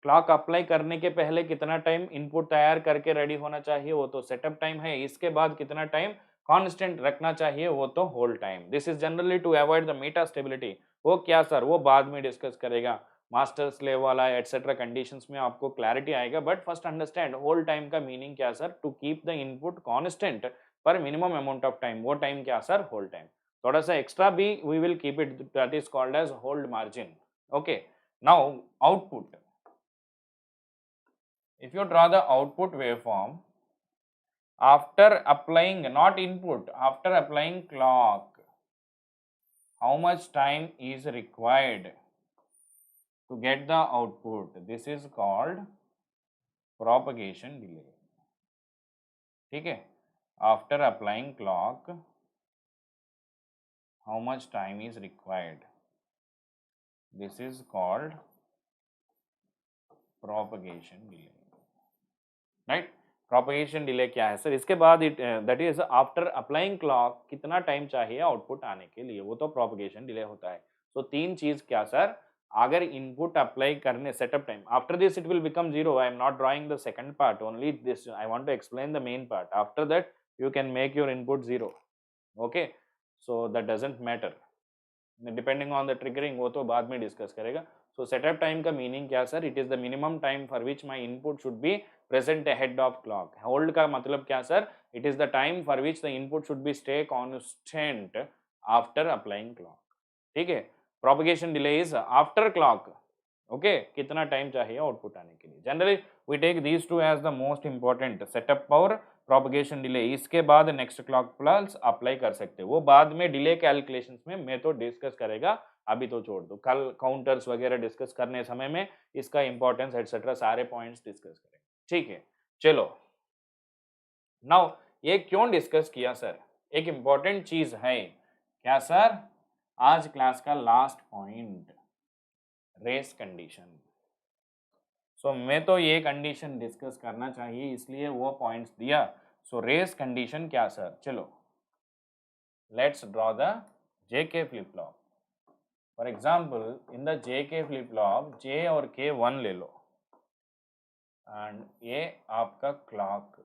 clock apply करने के पहले कितना time input तैयार करके रेडी होना चाहिए वो तो सेटअप टाइम है, इसके बाद कितना टाइम कांस्टेंट रखना चाहिए वो तो hold time. This is generally to avoid the metastability. वो क्या सर, वो बाद में डिस्कस करेगा, मास्टर स्लेव वाला एटसेट्रा कंडीशंस में आपको क्लैरिटी आएगा। But first understand hold time का मीनिंग क्या sir, to keep the input constant पर मिनिमम अमाउंट ऑफ टाइम, वो टाइम क्या सर, होल्ड टाइम। थोड़ा सा एक्स्ट्रा भी we will keep it, that is called as hold margin. Okay, now output, if you draw the output waveform after applying, not input, after applying clock, how much time is required to get the output? This is called propagation delay। ठीक है, after applying clock how much time is required? This is called propagation delay, right? Propagation delay क्या है sir, इसके बाद that is after applying clock कितना time चाहिए output आने के लिए, वो तो प्रोपगेशन डिले होता है। तो तीन चीज क्या सर, अगर इनपुट अप्लाई करने setup time, after this it will become zero. I am not drawing the second part, only this I want to explain the main part. After that you can make your input zero. Okay, so that doesn't matter, depending on the triggering, वो तो बाद में discuss करेगा। So setup time का meaning क्या sir, it is the minimum time for which my input should be present ahead of clock. Hold का मतलब क्या sir, it is the time for which the input should be stay constant after applying clock. ठीक है, propagation delay is after clock. Okay, कितना time चाहिए output आने के लिए। Generally we take these two as the most important, setup और propagation delay. इसके बाद नेक्स्ट क्लॉक पल्स अप्लाई कर सकते हैं, वो बाद में डिले कैलकुलेशंस में मैं तो डिस्कस करेगा, अभी तो छोड़ दो, कल काउंटर्स वगैरह डिस्कस करने समय में इसका इंपॉर्टेंस एटसेट्रा सारे पॉइंट्स डिस्कस करेंगे। ठीक है, चलो नाउ ये क्यों डिस्कस किया सर, एक इंपॉर्टेंट चीज है क्या सर, आज क्लास का लास्ट पॉइंट, रेस कंडीशन। सो मैं तो ये कंडीशन डिस्कस करना चाहिए इसलिए वो पॉइंट्स दिया। सो रेस कंडीशन क्या सर, चलो let's draw the JK flip flop. For example in the JK flip flop J और के वन ले लो, एंड ये आपका क्लॉक।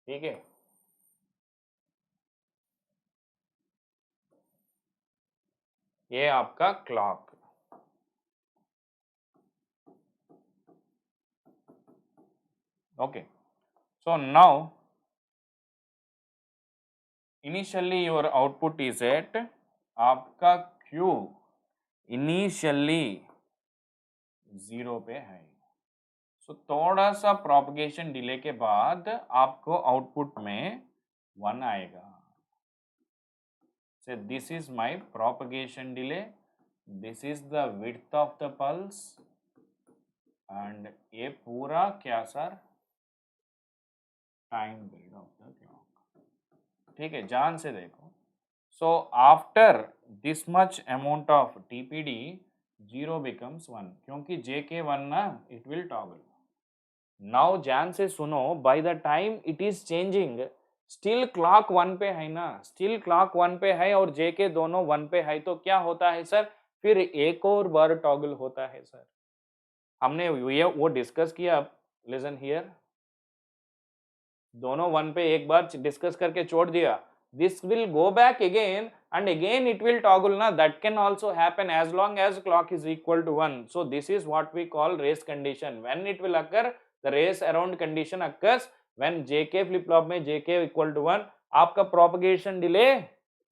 ठीक है, ये आपका clock. Okay, so now initially your output is at आपका Q initially 0 पे है, so थोड़ा सा प्रोपगेशन डिले के बाद आपको आउटपुट में 1 आएगा. So this is my propagation delay, this is the width of the pulse and ये पूरा क्या sir, time period of the clock. ठीक है, जान से देखो. So after this much amount of TPD 0 becomes 1 क्योंकि JK1 ना it will toggle. Now जान से सुनो, by the time it is changing still clock 1 पे है ना, still clock 1 पे है और JK दोनों 1 पे है, तो क्या होता है सर, फिर एक और बार टॉगल होता है सर. हमने ये वो डिस्कस किया. लिसन हियर, दोनों 1 पे एक बार डिस्कस करके छोड़ दिया. This will go back again and again it will toggle na, that can also happen as long as clock is equal to 1. So this is what we call race condition. When it will occur, the race around condition occurs when JK flip flop में JK equal to 1. आपका propagation delay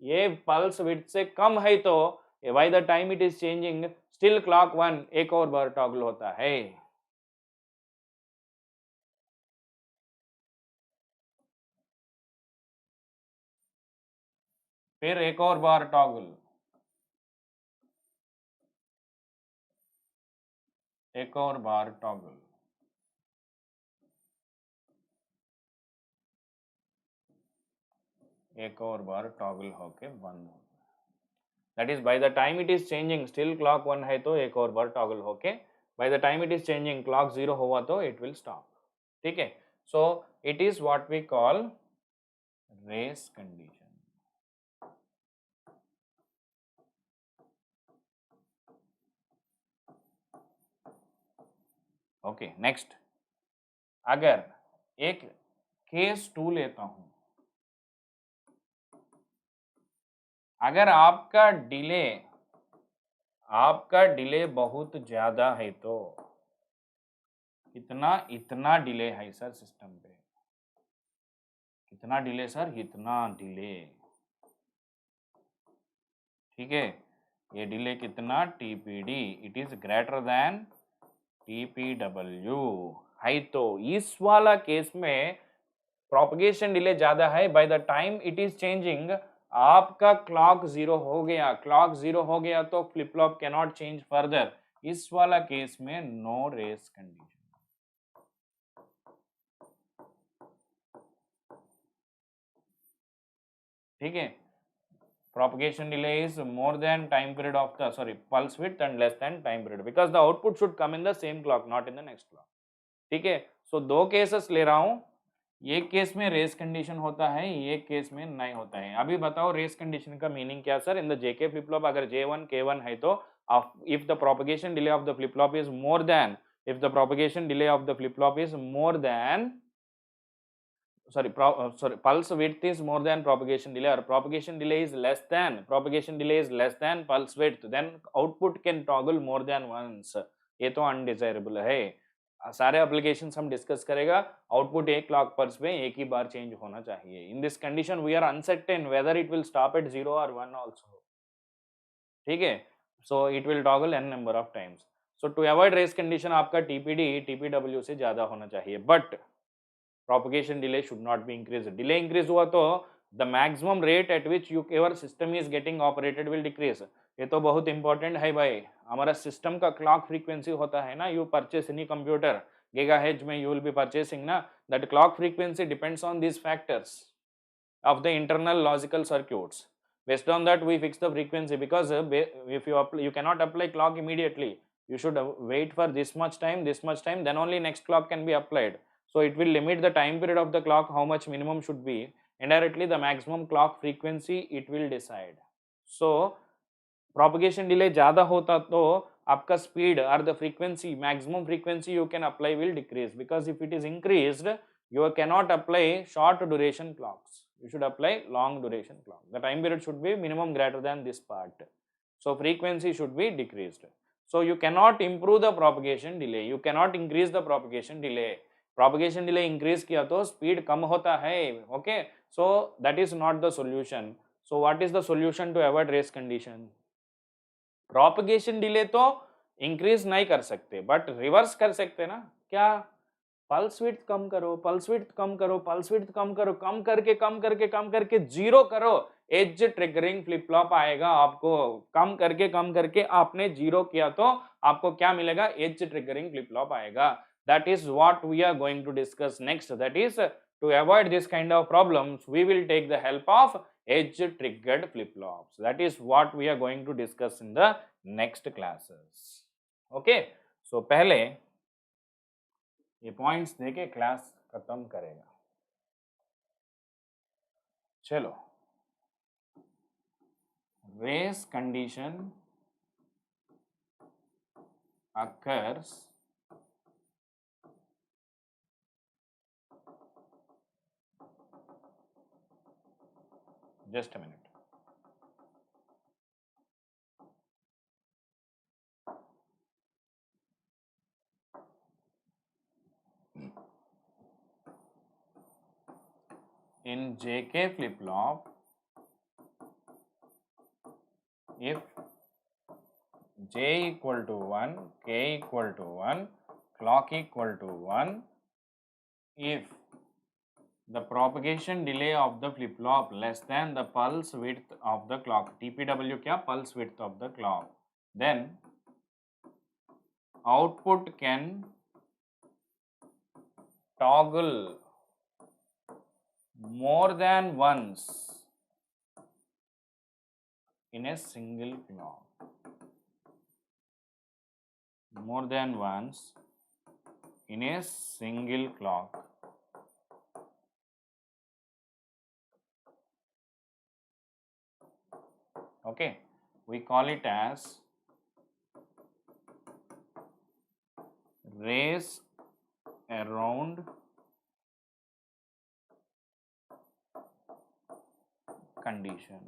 ये pulse width से कम है तो by the time it is changing still clock 1 एक और बार toggle होता है. फिर एक और बार टॉगल, एक और बार टॉगल, एक और बार टॉगल होके बंद हो. That is by the time it is changing still clock 1 है तो एक और बार टॉगल होके, by the time it is changing clock 0 हुआ तो इट विल स्टॉप. ठीक है, so it is what we call race condition. Okay, next, अगर एक केस 2 लेता हूं, अगर आपका डिले बहुत ज्यादा है तो इतना डिले है सर सिस्टम पे, कितना डिले सर, इतना डिले. ठीक है, ये डिले कितना, TPD, it is greater than TPW है तो इस वाला केस में प्रोपगेशन डिले ज्यादा है. Bye the time it is changing आपका क्लॉक 0 हो गया, क्लॉक 0 हो गया तो flip flop can not change further. इस वाला केस में नो रेस कंडीशन. ठीक है, propagation delay is more than time period of the pulse width and less than time period because the output should come in the same clock not in the next clock. ठीक है, सो दो cases ले रहा हूं, ये case में race condition होता है, ये केस में नहीं होता है. अभी बताओ रेस कंडीशन का मीनिंग क्या sir. In the JK flip flop अगर J1 K1 है तो if the propagation delay of the flip flop is more than, if the propagation delay of the flip flop is more than pulse width is more than propagation delay or propagation delay is less than pulse width, then output can toggle more than once. ये तो undesirable है. सारे applications हम discuss करेगा. Output एक clock pulse में एक ही बार change होना चाहिए. In this condition we are uncertain whether it will stop at 0 और 1 आल्सो. ठीक है, so it will toggle n number of times. So to avoid race condition आपका टीपीडी टीपीडब्ल्यू से ज्यादा होना चाहिए, but propagation delay should not be increased. Delay increase हुआ तो the maximum rate at which your system is getting operated will decrease. ये तो बहुत important है भाई. हमारा सिस्टम का क्लॉक फ्रीक्वेंसी होता है ना, you purchase any computer gigahertz में यू विल बी परचेसिंग ना, that clock frequency depends on these factors of the internal logical circuits. Based on that we fix the frequency because if you cannot apply clock immediately, you should wait for this much time, then only next clock can be applied. So it will limit the time period of the clock, how much minimum should be. Indirectly the maximum clock frequency it will decide. So propagation delay ज़्यादा होता तो आपका speed or the frequency, maximum frequency you can apply will decrease, because if it is increased you cannot apply short duration clocks. You should apply long duration clock. The time period should be minimum greater than this part. So frequency should be decreased. So you cannot improve the propagation delay. You cannot increase the propagation delay. Propagation delay increase किया तो speed कम होता है, okay, so that is not the solution. So what is the solution to avoid race condition? Propagation delay तो increase नहीं कर सकते but reverse कर सकते ना. क्या? पल्स विड्थ कम करो, पल्स विड्थ कम करो, पल्स विड्थ कम करो, कम करके जीरो करो, एज ट्रिगरिंग फ्लिप फ्लॉप आएगा आपको. कम करके आपने जीरो किया तो आपको क्या मिलेगा? एज ट्रिगरिंग फ्लिप फ्लॉप आएगा. That is what we are going to discuss next. That is to avoid this kind of problems we will take the help of edge triggered flip flops. That is what we are going to discuss in the next classes. Okay, so पहले ये points देके class खत्म करेगा. चलो, race condition occurs just a minute. In JK flip flop, if J equal to 1, K equal to 1, clock equal to 1, if the propagation delay of the flip flop less than the pulse width of the clock, TPW क्या? Pulse width of the clock, then output can toggle more than once in a single clock. More than once in a single clock. Okay, we call it as race around condition.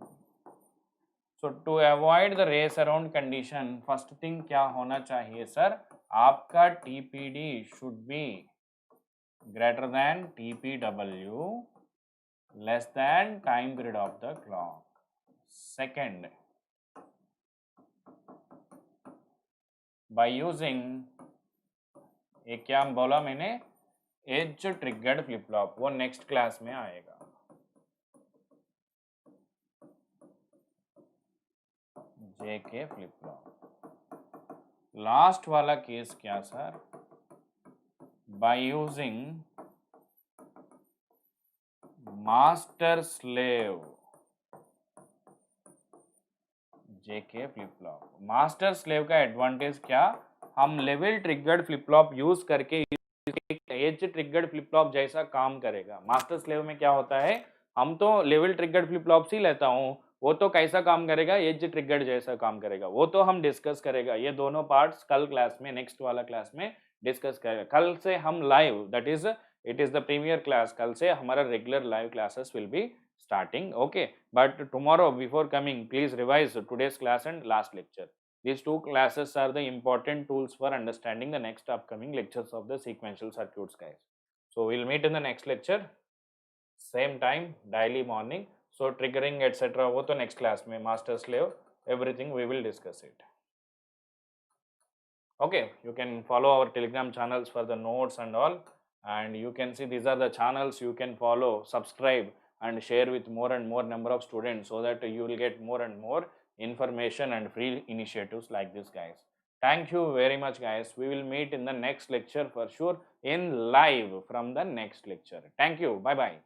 So to avoid the race around condition, first thing क्या होना चाहिए sir? आपका TPD should be greater than TPW, less than time period of the clock. Second, by using ये क्या बोला मैंने? As triggered flip flop, वो next class में आएगा. JK flip flop. लास्ट वाला केस क्या sir? By using master slave JK flip flop. Master slave का एडवांटेज क्या? हम level triggered flip flop use करके एज ट्रिगर्ड फ्लिप फ्लॉप जैसा काम करेगा. मास्टर स्लेव में क्या होता है? हम तो लेवल ट्रिगर्ड फ्लिप फ्लॉप ही लेता हूँ, वो तो कैसा काम करेगा? एज ट्रिगर्ड जैसा काम करेगा. वो तो हम डिस्कस करेगा. ये दोनों पार्ट्स कल क्लास में, नेक्स्ट वाला क्लास में डिस्कस करेगा. कल से हम live, that is it is the premier class, कल से हमारा regular live classes will be starting. Okay, but tomorrow before coming please revise today's class and last lecture. These two classes are the important tools for understanding the next upcoming lectures of the sequential circuits, guys. So we'll meet in the next lecture, same time, daily morning. So triggering etc wo to next class mein, master slave, everything we will discuss it. Okay, you can follow our telegram channels for the notes and all, and you can see these are the channels you can follow, subscribe and share with more and more number of students so that you will get more and more information and free initiatives like this, guys. Thank you very much, guys. We will meet in the next lecture for sure in live from the next lecture. Thank you. Bye bye.